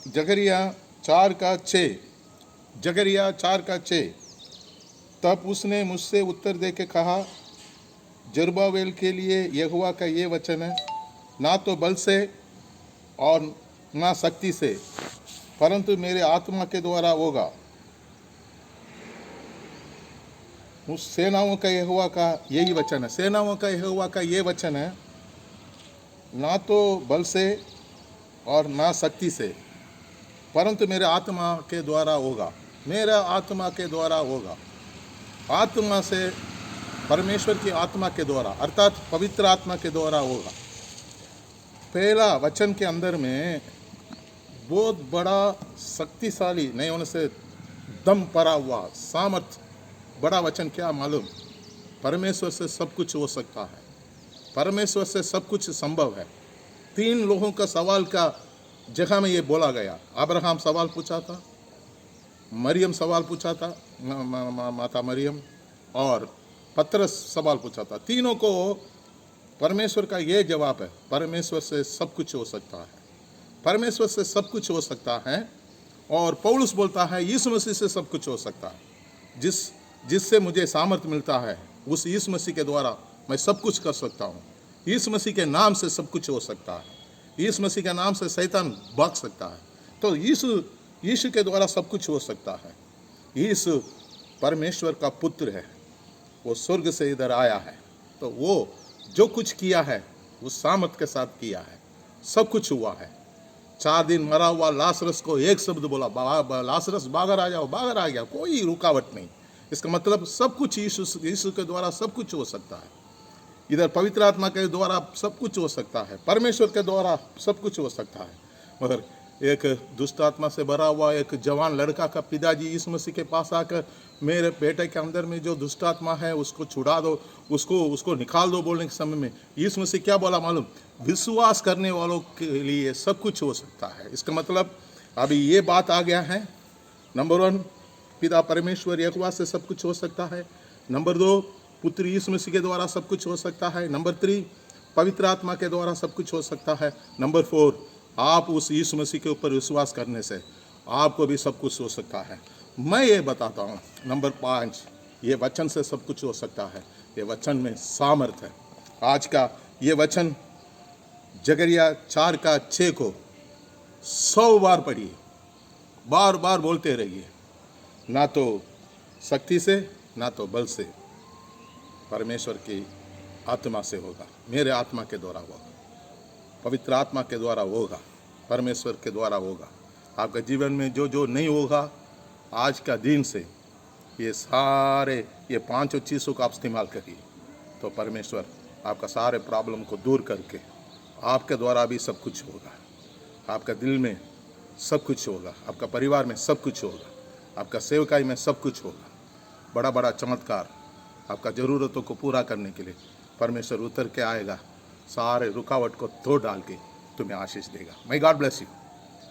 जकरिया 4:6। जकरिया 4:6। तब उसने मुझसे उत्तर दे के कहा, जरुब्बाबेल के लिए यहोवा का ये वचन है, ना तो बल से और ना शक्ति से, परंतु मेरे आत्मा के द्वारा होगा। उस सेनाओं का यहोवा का यही वचन है, सेनाओं का यहोवा का ये वचन है, ना तो बल से और ना शक्ति से, परंतु मेरे आत्मा के द्वारा होगा। मेरा आत्मा के द्वारा होगा। आत्मा से, परमेश्वर की आत्मा के द्वारा, अर्थात पवित्र आत्मा के द्वारा होगा। पहला वचन के अंदर में बहुत बड़ा शक्तिशाली नहीं होने से दम पड़ा हुआ सामर्थ बड़ा वचन क्या मालूम? परमेश्वर से सब कुछ हो सकता है, परमेश्वर से सब कुछ संभव है। 3 लोगों का सवाल का जगह में ये बोला गया। अब्राहम सवाल पूछा था, मरियम सवाल पूछा था, माता मरियम, और पतरस सवाल पूछा था। तीनों को परमेश्वर का ये जवाब है, परमेश्वर से सब कुछ हो सकता है, परमेश्वर से सब कुछ हो सकता है। और पौलुस बोलता है यीशु मसीह से सब कुछ हो सकता है। जिससे मुझे सामर्थ्य मिलता है, उस यीशु मसीह के द्वारा मैं सब कुछ कर सकता हूँ। यीशु मसीह के नाम से सब कुछ हो सकता है। यीशु मसीह के नाम से शैतान भाग सकता है। तो यीशु के द्वारा सब कुछ हो सकता है। यीशु परमेश्वर का पुत्र है, वो स्वर्ग से इधर आया है, तो वो जो कुछ किया है वो सामर्थ के साथ किया है। सब कुछ हुआ है। 4 दिन मरा हुआ लासरस को एक शब्द बोला, लासरस बाहर आ जाओ, बाहर आ गया, कोई रुकावट नहीं। इसका मतलब सब कुछ यीशु के द्वारा सब कुछ हो सकता है। इधर पवित्र आत्मा के द्वारा सब कुछ हो सकता है, परमेश्वर के द्वारा सब कुछ हो सकता है। मगर एक दुष्ट आत्मा से भरा हुआ एक जवान लड़का का पिताजी यीशु मसीह के पास आकर, मेरे बेटे के अंदर में जो दुष्ट आत्मा है उसको छुड़ा दो, उसको निकाल दो बोलने के समय में यीशु मसीह क्या बोला मालूम? विश्वास करने वालों के लिए सब कुछ हो सकता है। इसका मतलब अभी ये बात आ गया है, नंबर 1 पिता परमेश्वर यहोवा से सब कुछ हो सकता है। नंबर 2 पुत्र यीशु मसीह के द्वारा सब कुछ हो सकता है। नंबर 3 पवित्र आत्मा के द्वारा सब कुछ हो सकता है। नंबर 4 आप उस यीशु मसीह के ऊपर विश्वास करने से आपको भी सब कुछ हो सकता है। मैं ये बताता हूँ, नंबर 5 ये वचन से सब कुछ हो सकता है। ये वचन में सामर्थ है। आज का ये वचन जकरिया 4:6 को 100 बार पढ़िए, बार बार बोलते रहिए। ना तो शक्ति से ना तो बल से, परमेश्वर की आत्मा से होगा, मेरे आत्मा के द्वारा होगा, पवित्र आत्मा के द्वारा होगा, परमेश्वर के द्वारा होगा। आपके जीवन में जो जो नहीं होगा, आज का दिन से ये सारे ये 5 चीज़ों का आप इस्तेमाल करिए, तो परमेश्वर आपका सारे प्रॉब्लम को दूर करके आपके द्वारा भी सब कुछ होगा। आपका दिल में सब कुछ होगा, आपका परिवार में सब कुछ होगा, आपका सेवकाई में सब कुछ होगा। बड़ा बड़ा चमत्कार आपका ज़रूरतों को पूरा करने के लिए परमेश्वर उतर के आएगा, सारे रुकावट को तोड़ डाल के तुम्हें आशीष देगा। may God bless you।